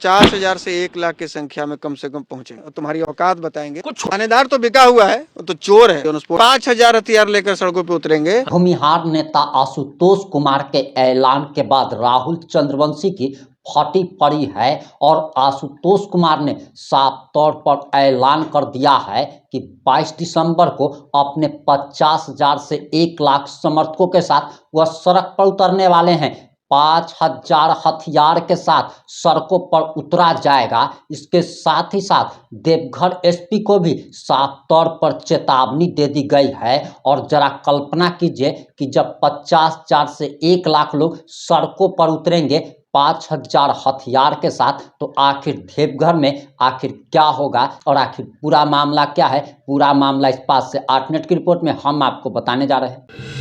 50,000 से 1 लाख की संख्या में कम से कम पहुंचे और तुम्हारी औकात बताएंगे। कुछ थानेदार तो बिका हुआ है, वो तो चोर है। 5,000 हथियार लेकर सड़कों पे उतरेंगे। भूमिहार नेता आशुतोष कुमार के ऐलान के बाद राहुल चंद्रवंशी की फटी पड़ी है और आशुतोष कुमार ने साफ तौर पर ऐलान कर दिया है कि 22 दिसंबर को अपने 50,000 से 1 लाख समर्थकों के साथ वह सड़क पर उतरने वाले हैं। 5,000 हथियार के साथ सड़कों पर उतरा जाएगा। इसके साथ ही साथ देवघर एसपी को भी साफ तौर पर चेतावनी दे दी गई है। और जरा कल्पना कीजिए कि जब 50,000 से 1 लाख लोग सड़कों पर उतरेंगे 5,000 हथियार के साथ, तो आखिर देवघर में आखिर क्या होगा और आखिर पूरा मामला क्या है। पूरा मामला इस बात से 8 मिनट की रिपोर्ट में हम आपको बताने जा रहे हैं।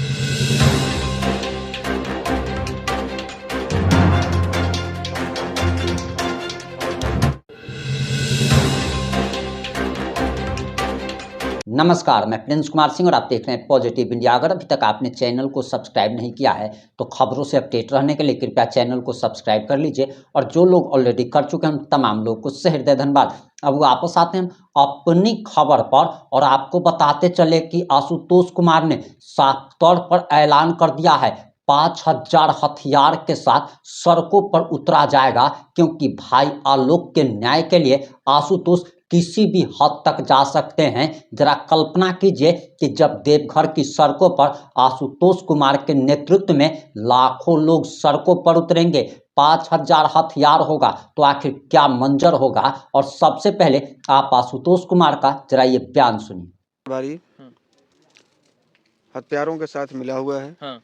नमस्कार, मैं प्रिंस कुमार सिंह और आप देख रहे हैं पॉजिटिव इंडिया। अगर अभी तक आपने चैनल को सब्सक्राइब नहीं किया है तो खबरों से अपडेट रहने के लिए कृपया चैनल को सब्सक्राइब कर लीजिए। और जो लोग ऑलरेडी कर चुके हैं तमाम लोगों को सहृदय धन्यवाद। अब वापस आते हैं अपनी खबर पर और आपको बताते चले कि आशुतोष कुमार ने साफ तौर पर ऐलान कर दिया है 5,000 हथियार के साथ सड़कों पर उतरा जाएगा, क्योंकि भाई आलोक के न्याय के लिए आशुतोष किसी भी हद तक जा सकते हैं। जरा कल्पना कीजिए कि जब देवघर की सड़कों पर आशुतोष कुमार के नेतृत्व में लाखों लोग सड़कों पर उतरेंगे, 5,000 हथियार होगा, तो आखिर क्या मंजर होगा। और सबसे पहले आप आशुतोष कुमार का जरा ये बयान सुनिए। हथियारों के साथ मिला हुआ है।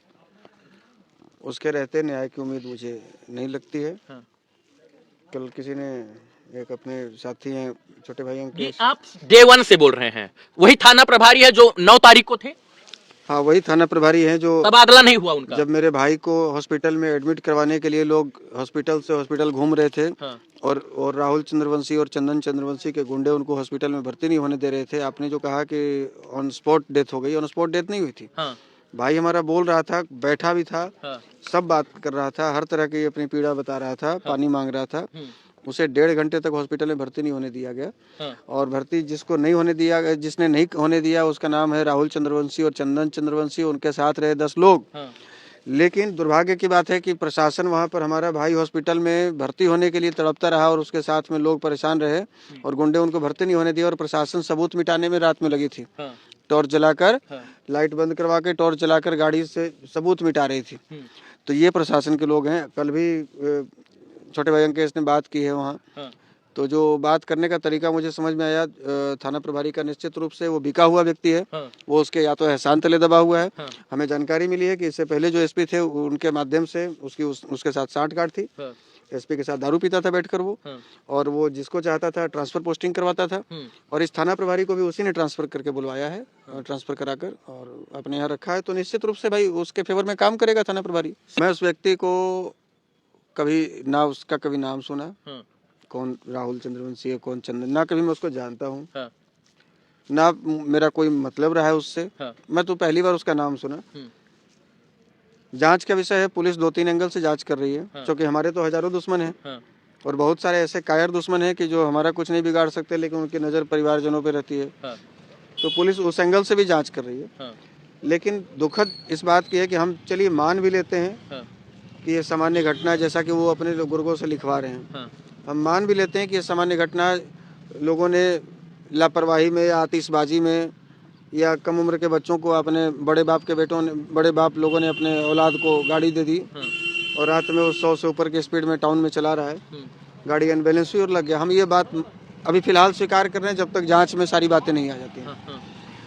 उसके रहते न्याय की उम्मीद मुझे नहीं लगती है। कल किसी ने एक अपने साथी हैं छोटे भाई जी, आप डे 1 से बोल रहे हैं, वही थाना प्रभारी है जो 9 तारीख को थे? हाँ, वही थाना प्रभारी हैं जो तबादला नहीं हुआ उनका। जब मेरे भाई को हॉस्पिटल में एडमिट करवाने के लिए लोग हॉस्पिटल से हॉस्पिटल घूम रहे थे। और राहुल चंद्रवंशी और चंदन चंद्रवंशी के गुंडे उनको हॉस्पिटल में भर्ती नहीं होने दे रहे थे। आपने जो कहा कि ऑन स्पॉट डेथ हो गई, ऑन स्पॉट डेथ नहीं हुई थी। भाई हमारा बोल रहा था, बैठा भी था, सब बात कर रहा था, हर तरह की अपनी पीड़ा बता रहा था, पानी मांग रहा था। उसे 1.5 घंटे तक हॉस्पिटल में भर्ती नहीं होने दिया गया। और भर्ती जिसको नहीं होने दिया, जिसने नहीं होने दिया, उसका नाम है राहुल चंद्रवंशी और चंदन चंद्रवंशी। उनके साथ रहे 10 लोग। लेकिन दुर्भाग्य की बात है कि प्रशासन वहां पर हमारा भाई हॉस्पिटल में भर्ती होने के लिए तड़पता रहा और उसके साथ में लोग परेशान रहे और गुंडे उनको भर्ती नहीं होने दिया। और प्रशासन सबूत मिटाने में रात में लगी थी। टॉर्च जलाकर, लाइट बंद करवा के टॉर्च जलाकर गाड़ी से सबूत मिटा रही थी। तो ये प्रशासन के लोग हैं। कल भी छोटे भाई अंकेश ने बात की है वहाँ। तो जो बात करने का तरीका मुझे समझ में आया, थाना प्रभारी का निश्चित रूप से वो बिका हुआ व्यक्ति है। वो उसके या तो एहसान तले दबा हुआ है। हमें जानकारी मिली है कि इससे पहले जो एसपी थे उनके माध्यम से उसके साथ साठगांठ थी। एसपी के साथ दारू पीता था बैठकर वो। और वो जिसको चाहता था ट्रांसफर पोस्टिंग करवाता था। और इस थाना प्रभारी को भी उसी ने ट्रांसफर करके बुलवाया है, ट्रांसफर कराकर और अपने यहाँ रखा है। तो निश्चित रूप से भाई उसके फेवर में काम करेगा थाना प्रभारी। मैं उस व्यक्ति को कभी ना उसका कभी नाम सुना, कौन राहुल चंद्रवंशी है, कौन चंदन, ना कभी मैं उसको जानता हूँ, ना मेरा कोई मतलब रहा है उससे। मैं तो पहली बार उसका नाम सुना। जांच का विषय है, पुलिस 2-3 एंगल से जांच कर रही है। क्योंकि हमारे तो हजारों दुश्मन हैं और बहुत सारे ऐसे कायर दुश्मन हैं कि जो हमारा कुछ नहीं बिगाड़ सकते, लेकिन उनकी नज़र परिवारजनों पे रहती है। तो पुलिस उस एंगल से भी जाँच कर रही है। लेकिन दुखद इस बात की है कि हम चलिए मान भी लेते हैं कि ये सामान्य घटना है, जैसा कि वो अपने बुजुर्गों से लिखवा रहे हैं। हम मान भी लेते हैं कि ये सामान्य घटना लोगों ने लापरवाही में या आतिशबाजी में या कम उम्र के बच्चों को, अपने बड़े बाप लोगों ने अपने औलाद को गाड़ी दे दी और रात में वो 100 से ऊपर की स्पीड में टाउन में चला रहा है, गाड़ी अनबैलेंस हुई और लग गया। हम ये बात अभी फिलहाल स्वीकार कर रहे हैं, जब तक जाँच में सारी बातें नहीं आ जाती हैं।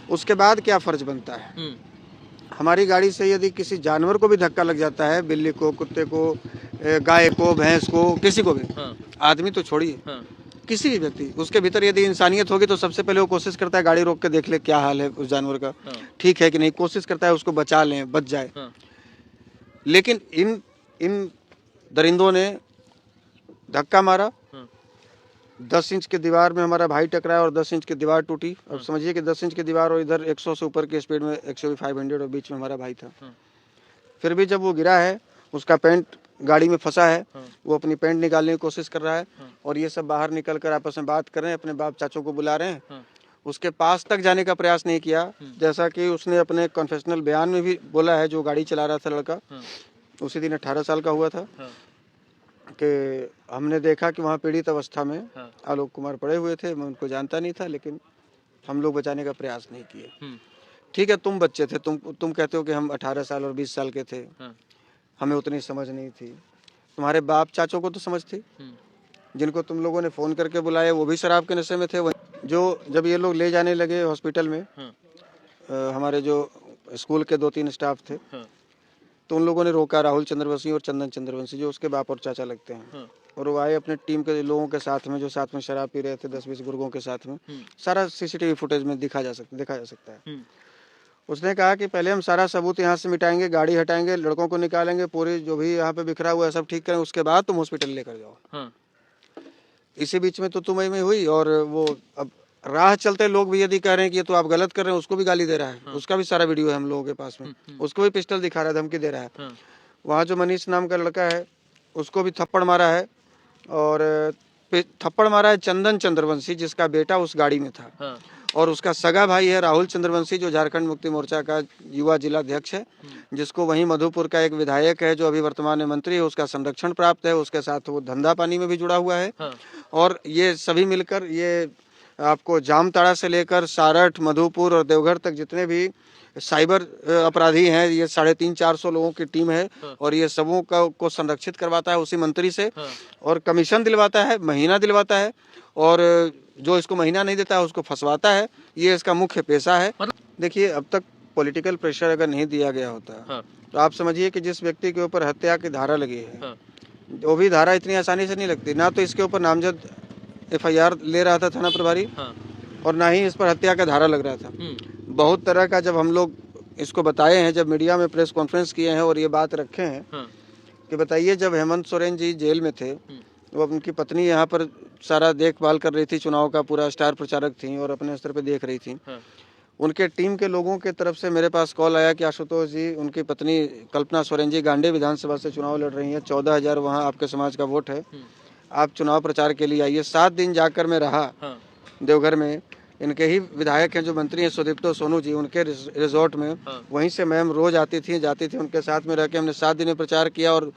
उसके बाद क्या फर्ज बनता है, हमारी गाड़ी से यदि किसी जानवर को भी धक्का लग जाता है, बिल्ली को, कुत्ते को, गाय को, भैंस को, किसी को भी, आदमी तो छोड़िए, किसी भी व्यक्ति, उसके भीतर यदि इंसानियत होगी तो सबसे पहले वो कोशिश करता है गाड़ी रोक के देख ले क्या हाल है उस जानवर का, ठीक है कि नहीं, कोशिश करता है उसको बचा लें, बच जाए। लेकिन इन दरिंदों ने धक्का मारा, 10 इंच की दीवार में हमारा भाई टकराया और 10 इंच की दीवार टूटी। अब समझिए कि 10 इंच की दीवार और इधर 100 से ऊपर की स्पीड में 100 500 और बीच में हमारा भाई था। फिर भी जब वो गिरा है, उसका पैंट गाड़ी में फंसा है, वो अपनी पैंट निकालने की कोशिश कर रहा है और ये सब बाहर निकल कर आपस में बात कर रहे हैं, अपने बाप चाचों को बुला रहे हैं। उसके पास तक जाने का प्रयास नहीं किया, जैसा कि उसने अपने कन्फेशनल बयान में भी बोला है। जो गाड़ी चला रहा था लड़का, उसी दिन 18 साल का हुआ था, कि हमने देखा कि वहाँ पीड़ित अवस्था में आलोक कुमार पड़े हुए थे, मैं उनको जानता नहीं था, लेकिन हम लोग बचाने का प्रयास नहीं किए। ठीक है, तुम बच्चे थे, तुम कहते हो कि हम 18 साल और 20 साल के थे, हमें उतनी समझ नहीं थी। तुम्हारे बाप चाचों को तो समझ थी, जिनको तुम लोगों ने फोन करके बुलाया वो भी शराब के नशे में थे। जो जब ये लोग ले जाने लगे हॉस्पिटल में, हमारे जो स्कूल के 2-3 स्टाफ थे, तो उन लोगों ने रोका, राहुल चंद्रवंशी और चंदन चंद्रवंशी, जो उसके बाप और चाचा लगते हैं, और वो आए अपने टीम के लोगों के साथ में, जो साथ में शराब पी रहे थे, 10-20 गुर्गों के साथ में। सारा सीसीटीवी फुटेज में देखा जा सकता है। उसने कहा कि पहले हम सारा सबूत यहाँ से मिटाएंगे, गाड़ी हटाएंगे, लड़कों को निकालेंगे, पूरी जो भी यहाँ पे बिखरा हुआ है सब ठीक करें, उसके बाद तुम हॉस्पिटल लेकर जाओ। इसी बीच में तो तुम्हें में हुई, और वो अब राह चलते लोग भी यदि कह रहे हैं कि ये तो आप गलत कर रहे हैं, उसको भी गाली दे रहा है। उसका भी सारा वीडियो है हम लोगों के पास में, उसको भी पिस्टल दिखा रहा है, धमकी दे रहा है। वहाँ जो मनीष नाम का लड़का है, उसको भी थप्पड़ मारा है, और थप्पड़ मारा है चंदन चंद्रवंशी, जिसका बेटा उस गाड़ी में था, और उसका सगा भाई है राहुल चंद्रवंशी, जो झारखंड मुक्ति मोर्चा का युवा जिला अध्यक्ष है, जिसको वहीं मधुपुर का एक विधायक है जो अभी वर्तमान में मंत्री है, उसका संरक्षण प्राप्त है, उसके साथ वो धंधा पानी में भी जुड़ा हुआ है। और ये सभी मिलकर, ये आपको जामताड़ा से लेकर सारठ, मधुपुर और देवघर तक जितने भी साइबर अपराधी हैं, ये 350-400 लोगों की टीम है, और ये सबों को संरक्षित करवाता है उसी मंत्री से, और कमीशन दिलवाता है, महीना दिलवाता है, और जो इसको महीना नहीं देता है उसको फंसवाता है। ये इसका मुख्य पेशा है। देखिए, अब तक पॉलिटिकल प्रेशर अगर नहीं दिया गया होता तो आप समझिए कि जिस व्यक्ति के ऊपर हत्या की धारा लगी है, वो भी धारा इतनी आसानी से नहीं लगती। ना तो इसके ऊपर नामजद FIR ले रहा था थाना प्रभारी, और ना ही इस पर हत्या का धारा लग रहा था। बहुत तरह का जब हम लोग इसको बताए हैं, जब मीडिया में प्रेस कॉन्फ्रेंस किए हैं और ये बात रखे हैं कि बताइए, जब हेमंत सोरेन जी जेल में थे, वो उनकी पत्नी यहाँ पर सारा देखभाल कर रही थी, चुनाव का पूरा स्टार प्रचारक थी और अपने स्तर पे देख रही थी। उनके टीम के लोगों के तरफ से मेरे पास कॉल आया कि आशुतोष जी, उनकी पत्नी कल्पना सोरेन जी गांडे विधानसभा से चुनाव लड़ रही हैं, 14,000 वहाँ आपके समाज का वोट है, आप चुनाव प्रचार के लिए आइए। 7 दिन जाकर मैं रहा देवघर में। इनके ही विधायक हैं जो मंत्री हैं, सुदीप्तो सोनू जी, उनके रिजॉर्ट में, वहीं से मैम रोज आती थी, जाती थी, उनके साथ में रह के हमने 7 दिन में प्रचार किया, और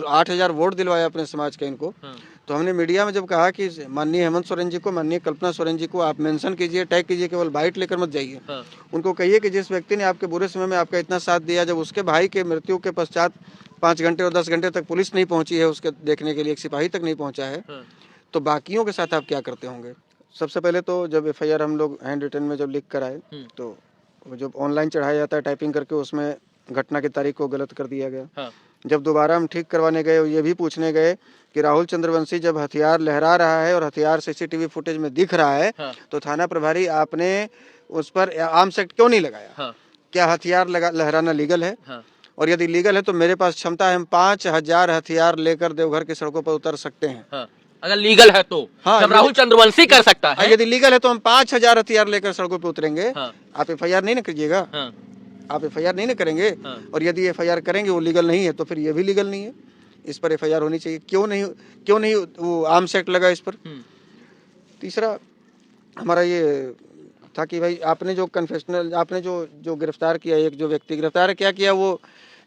8,000 वोट दिलवाया अपने समाज के इनको। तो हमने मीडिया में जब कहा कि माननीय हेमंत सोरेन जी को, माननीय कल्पना सोरेन जी को आप मेंशन कीजिए, टैग कीजिए, केवल बाइट लेकर मत जाइए। उनको कहिए कि जिस व्यक्ति ने आपके बुरे समय में आपका इतना साथ दिया, जब उसके भाई के मृत्यु के पश्चात 5 घंटे और 10 घंटे तक पुलिस नहीं पहुंची है उसके देखने के लिए, एक सिपाही तक नहीं पहुंचा है, तो बाकियों के साथ आप क्या करते होंगे। सबसे पहले तो जब FIR हम लोग हैंड रिटन में जब लिख कर आए, तो जब ऑनलाइन चढ़ाया जाता है टाइपिंग करके, उसमें घटना की तारीख को गलत कर दिया गया। जब दोबारा हम ठीक करवाने गए, ये भी पूछने गए कि राहुल चंद्रवंशी जब हथियार लहरा रहा है और हथियार CCTV फुटेज में दिख रहा है, तो थाना प्रभारी आपने उस पर आर्म्स एक्ट क्यों नहीं लगाया? क्या हथियार लहराना लीगल है? और यदि लीगल है तो मेरे पास क्षमता है, हम 5,000 हथियार लेकर देवघर की सड़कों पर उतर सकते हैं। अगर लीगल है तो जब राहुल चंद्रवंशी कर सकता है, यदि लीगल है तो हम 5,000 हथियार लेकर सड़कों पर उतरेंगे। आप FIR नहीं ना करिएगा, आप FIR नहीं ना करेंगे, और यदि FIR करेंगे वो लीगल नहीं है तो फिर ये भी लीगल नहीं है, इस पर FIR होनी चाहिए। क्यों नहीं वो आर्म्स एक्ट लगा इस पर। तीसरा हमारा ये था कि भाई आपने जो कन्फेशनल, आपने जो गिरफ्तार किया, एक जो व्यक्ति गिरफ्तार क्या किया, वो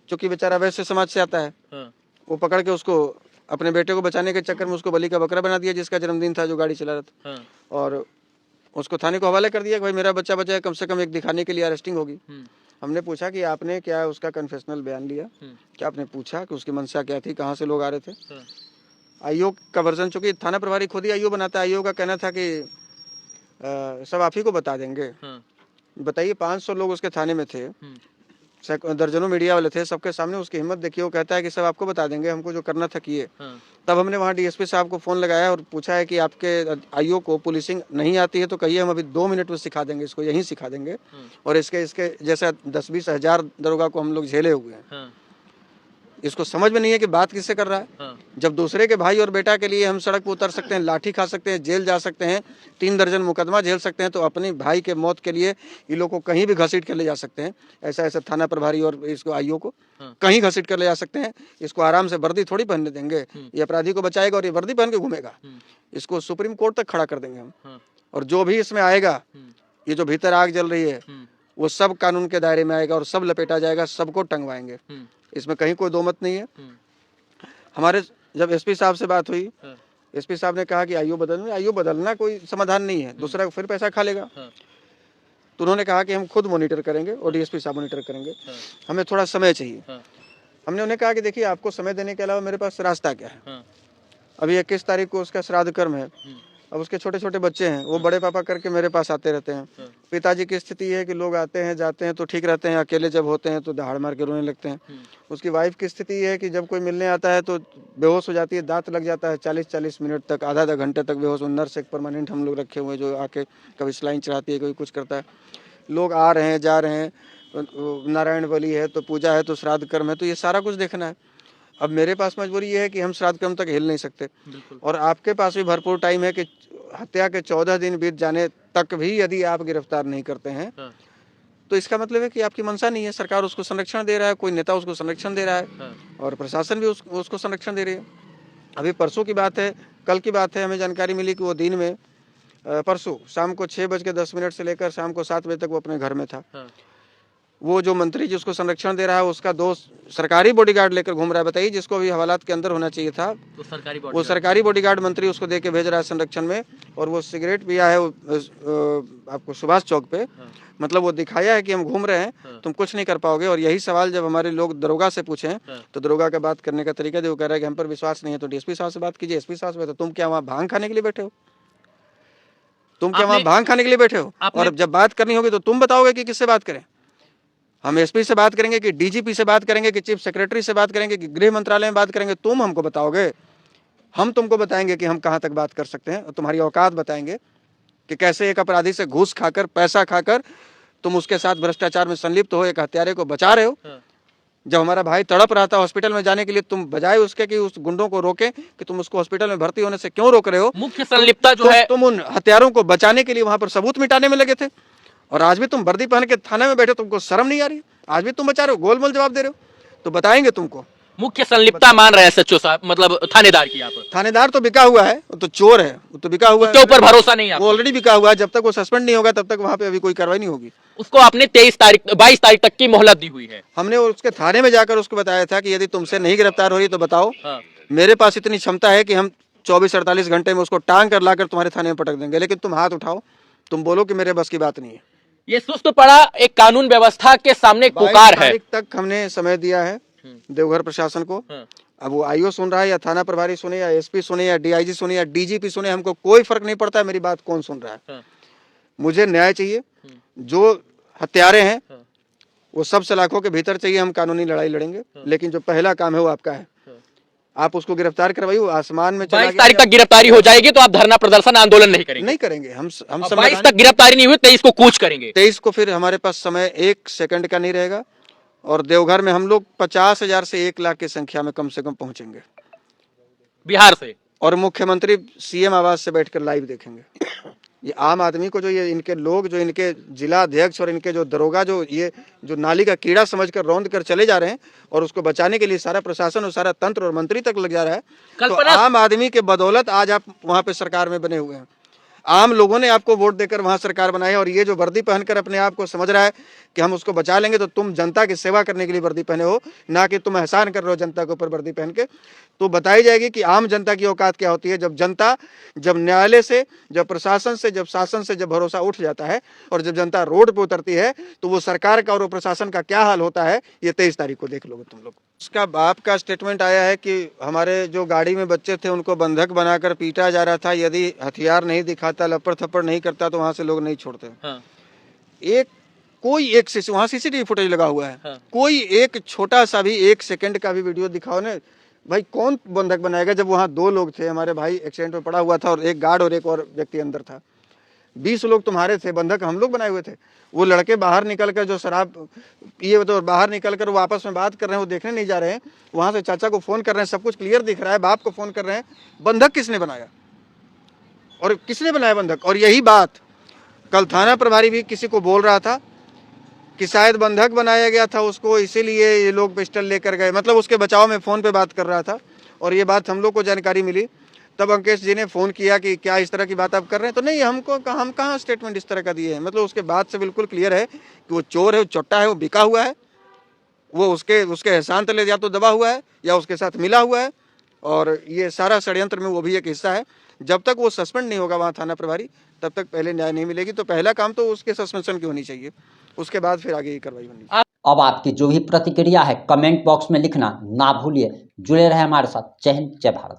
चूंकि बेचारा वैश्य समाज से आता है, वो पकड़ के उसको अपने बेटे को बचाने के चक्कर में उसको बलि का बकरा बना दिया, जिसका जन्मदिन था, जो गाड़ी चला रहा था, और उसको थाने को हवाले कर दिया कि भाई मेरा बच्चा बचा है, कम से कम एक दिखाने के लिए अरेस्टिंग होगी। हमने पूछा कि आपने क्या उसका कन्फेशनल बयान लिया, क्या आपने पूछा कि उसकी मंशा क्या थी, कहाँ से लोग आ रहे थे। आईओ का वर्जन, चूंकि थाना प्रभारी खुद ही आईओ बनाता है, आईओ का कहना था कि सब आप ही को बता देंगे। बताइए, 500 लोग उसके थाने में थे, दर्जनों मीडिया वाले थे, सबके सामने उसकी हिम्मत देखिए, वो कहता है कि सब आपको बता देंगे, हमको जो करना था किए। तब हमने वहाँ DSP साहब को फोन लगाया और पूछा है कि आपके आईओ को पुलिसिंग नहीं आती है तो कहिए, हम अभी 2 मिनट में सिखा देंगे, इसको यहीं सिखा देंगे, और इसके जैसा 10-20 हज़ार दरोगा को हम लोग झेले हुए हैं। इसको समझ में नहीं है कि बात किससे कर रहा है। हाँ। जब दूसरे के भाई और बेटा के लिए हम सड़क पर उतर सकते हैं, लाठी खा सकते हैं, जेल जा सकते हैं, 3 दर्जन मुकदमा झेल सकते हैं, तो अपने भाई के मौत के लिए ये लोग को कहीं भी घसीट कर ले जा सकते हैं। ऐसा ऐसा थाना प्रभारी और इसको आईओ को कहीं घसीट कर ले जा सकते हैं। इसको आराम से वर्दी थोड़ी पहनने देंगे। ये अपराधी को बचाएगा और ये वर्दी पहन के घूमेगा। इसको सुप्रीम कोर्ट तक खड़ा कर देंगे हम। और जो भी इसमें आएगा, ये जो भीतर आग जल रही है, वो सब कानून के दायरे में आएगा और सब लपेटा जाएगा, सबको टंगवाएंगे। इसमें कहीं कोई दो मत नहीं है। हमारे जब एसपी साहब से बात हुई, एसपी साहब ने कहा कि आईओ बदलना कोई समाधान नहीं है, दूसरा फिर पैसा खा लेगा। तो उन्होंने कहा कि हम खुद मॉनिटर करेंगे और डीएसपी साहब मॉनिटर करेंगे, हमें थोड़ा समय चाहिए। हमने उन्हें कहा कि देखिए, आपको समय देने के अलावा मेरे पास रास्ता क्या है। अभी 21 तारीख को उसका श्राद्ध कर्म है। अब उसके छोटे छोटे बच्चे हैं, वो बड़े पापा करके मेरे पास आते रहते हैं। पिताजी की स्थिति है कि लोग आते हैं जाते हैं तो ठीक रहते हैं, अकेले जब होते हैं तो दहाड़ मार के रोने लगते हैं। उसकी वाइफ की स्थिति है कि जब कोई मिलने आता है तो बेहोश हो जाती है, दांत लग जाता है, 40-40 मिनट तक, आधा घंटे तक बेहोश। नर्स एक परमानेंट हम लोग रखे हुए हैं जो आके कभी सलाइन चढ़ाती है, कभी कुछ करता है। लोग आ रहे हैं जा रहे हैं, नारायण बलि है तो पूजा है तो श्राद्ध कर्म है, तो ये सारा कुछ देखना है। अब मेरे पास मजबूरी ये है कि हम श्राद्ध कर्म तक हिल नहीं सकते, और आपके पास भी भरपूर टाइम है कि हत्या के 14 दिन बीत जाने तक भी यदि आप गिरफ्तार नहीं करते हैं तो इसका मतलब है कि आपकी मंशा नहीं है। सरकार उसको संरक्षण दे रहा है, कोई नेता उसको संरक्षण दे रहा है और प्रशासन भी उसको संरक्षण दे रही है। अभी परसों की बात है, कल की बात है, हमें जानकारी मिली कि वो दिन में परसों शाम को 6:10 से लेकर शाम को 7 बजे तक वो अपने घर में था। वो जो मंत्री जिसको संरक्षण दे रहा है उसका दोस्त सरकारी बॉडीगार्ड लेकर घूम रहा है। बताइए, जिसको भी हवालात के अंदर होना चाहिए था वो सरकारी बॉडीगार्ड मंत्री उसको दे के भेज रहा है संरक्षण में। और वो सिगरेट पिया है आपको सुभाष चौक पे। मतलब वो दिखाया है कि हम घूम रहे हैं, तुम कुछ नहीं कर पाओगे। और यही सवाल जब हमारे लोग दरोगा से पूछे तो दरोगा का बात करने का तरीका जो कह रहा है कि हम पर विश्वास नहीं है तो डीएसपी साहब से बात कीजिए। एसपी साहब से, तो तुम क्या वहाँ भांग खाने के लिए बैठे हो? तुम क्या वहाँ भांग खाने के लिए बैठे हो? और जब बात करनी होगी तो तुम बताओगे कि किससे बात करें। हम एसपी से बात करेंगे कि डीजीपी से बात करेंगे कि चीफ सेक्रेटरी से बात करेंगे कि गृह मंत्रालय में बात करेंगे? तुम हमको बताओगे, हम तुमको बताएंगे कि हम कहां तक बात कर सकते हैं और तुम्हारी औकात बताएंगे कि कैसे एक अपराधी से घूस खाकर, पैसा खाकर तुम उसके साथ भ्रष्टाचार में संलिप्त हो, एक हत्यारे को बचा रहे हो। जब हमारा भाई तड़प रहा था हॉस्पिटल में जाने के लिए, तुम बजाय उसके कि उस गुंडों को रोके कि तुम उसको हॉस्पिटल में भर्ती होने से क्यों रोक रहे हो? मुख्य संलिप्तता जो है, तुम उन हत्यारों को बचाने के लिए वहां पर सबूत मिटाने में लगे थे। और आज भी तुम वर्दी पहन के थाने में बैठे, तुमको शर्म नहीं आ रही? आज भी तुम बचा रहे हो, गोलमोल जवाब दे रहे हो। तो बताएंगे तुमको। मुख्य संलिप्तता मान रहे हैं सच्चो साहब, मतलब थानेदार की। आप थानेदार तो बिका हुआ है, वो तो चोर है, वो तो बिका हुआ है, उसके ऊपर भरोसा नहीं है, वो ऑलरेडी बिका हुआ है। जब तक वो सस्पेंड नहीं होगा तब तक वहां पे अभी कोई कार्रवाई नहीं होगी। उसको आपने 22 तारीख तक की मोहलत दी हुई है। हमने उसके थाने में जाकर उसको बताया था कि यदि तुमसे नहीं गिरफ्तार हो रही तो बताओ। मेरे पास इतनी क्षमता है कि हम 24-48 घंटे में उसको टांग कर लाकर तुम्हारे थाने में पटक देंगे, लेकिन तुम हाथ उठाओ, तुम बोलो कि मेरे बस की बात नहीं है। ये सुस्त पड़ा एक कानून व्यवस्था के सामने पुकार है। 22 तारीख तक हमने समय दिया है देवघर प्रशासन को। अब वो आईओ सुन रहा है या थाना प्रभारी सुने या एसपी सुने या डीआईजी सुने या डीजीपी सुने, हमको कोई फर्क नहीं पड़ता है मेरी बात कौन सुन रहा है। मुझे न्याय चाहिए। जो हत्यारे हैं वो सब सलाखों के भीतर चाहिए। हम कानूनी लड़ाई लड़ेंगे, लेकिन जो पहला काम है वो आपका है। आप उसको गिरफ्तार करवाइए। आसमान में 22 तारीख तक गिरफ्तारी हो जाएगी तो आप धरना प्रदर्शन आंदोलन नहीं करेंगे? नहीं करेंगे। हम 22 तक गिरफ्तारी नहीं हुई, 23 को कूच करेंगे। 23 को फिर हमारे पास समय 1 सेकंड का नहीं रहेगा और देवघर में हम लोग 50,000 से 1 लाख की संख्या में कम से कम पहुंचेंगे बिहार से। और मुख्यमंत्री सीएम आवास से बैठकर लाइव देखेंगे। ये आम आदमी को जो ये इनके लोग, जो इनके जिला अध्यक्ष और इनके जो दरोगा, जो ये जो नाली का कीड़ा समझकर रौंद कर चले जा रहे हैं और उसको बचाने के लिए सारा प्रशासन और सारा तंत्र और मंत्री तक लग जा रहा है, तो आम आदमी के बदौलत आज आप वहां पे सरकार में बने हुए हैं। आम लोगों ने आपको वोट देकर वहां सरकार बनाई है और ये जो वर्दी पहनकर अपने आप को समझ रहा है कि हम उसको बचा लेंगे, तो तुम जनता की सेवा करने के लिए वर्दी पहने हो, ना कि तुम एहसान कर रहे हो जनता के ऊपर वर्दी पहन के। तो बताई जाएगी कि आम जनता की औकात क्या होती है। जब जनता, जब न्यायालय से, जब प्रशासन से, जब शासन से जब भरोसा उठ जाता है और जब जनता रोड पे उतरती है, तो वो सरकार का और वो प्रशासन का क्या हाल होता है, ये 23 तारीख को देख लोगे तुम लोग। उसका बाप का स्टेटमेंट आया है कि हमारे जो गाड़ी में बच्चे थे उनको बंधक बनाकर पीटा जा रहा था, यदि हथियार नहीं दिखाता, लपड़ थप्पड़ नहीं करता तो वहां से लोग नहीं छोड़ते। कोई एक वहां सीसीटीवी फुटेज लगा हुआ है। कोई एक छोटा सा भी 1 सेकंड का भी वीडियो दिखाओ ना भाई। कौन बंधक बनाएगा जब वहां 2 लोग थे, हमारे भाई एक्सीडेंट में पड़ा हुआ था और एक गार्ड और एक और व्यक्ति अंदर था। 20 लोग तुम्हारे थे, बंधक हम लोग बनाए हुए थे। वो लड़के बाहर निकल कर जो शराब पिए तो बाहर निकल कर वो आपस में बात कर रहे हैं, वो देखने नहीं जा रहे हैं। वहां से चाचा को फोन कर रहे हैं, सब कुछ क्लियर दिख रहा है, बाप को फोन कर रहे हैं। बंधक किसने बनाया और किसने बनाया बंधक? और यही बात कल थाना प्रभारी भी किसी को बोल रहा था कि शायद बंधक बनाया गया था उसको, इसीलिए ये लोग पिस्टल लेकर गए, मतलब उसके बचाव में फ़ोन पे बात कर रहा था। और ये बात हम लोग को जानकारी मिली, तब अंकेश जी ने फ़ोन किया कि क्या इस तरह की बात आप कर रहे हैं? तो नहीं, हम कहाँ स्टेटमेंट इस तरह का दिए हैं। मतलब उसके बाद से बिल्कुल क्लियर है कि वो चोर है, वो चोट्टा है, वो बिका हुआ है, वो उसके एहसान तले या तो दबा हुआ है या उसके साथ मिला हुआ है। और ये सारा षड्यंत्र में वो भी एक हिस्सा है। जब तक वो सस्पेंड नहीं होगा वहाँ थाना प्रभारी, तब तक पहले न्याय नहीं मिलेगी। तो पहला काम तो उसके सस्पेंशन की होनी चाहिए, उसके बाद फिर आगे की कार्रवाई होनी चाहिए। अब आपकी जो भी प्रतिक्रिया है कमेंट बॉक्स में लिखना ना भूलिए। जुड़े रहे हमारे साथ। जय हिंद, जय भारत।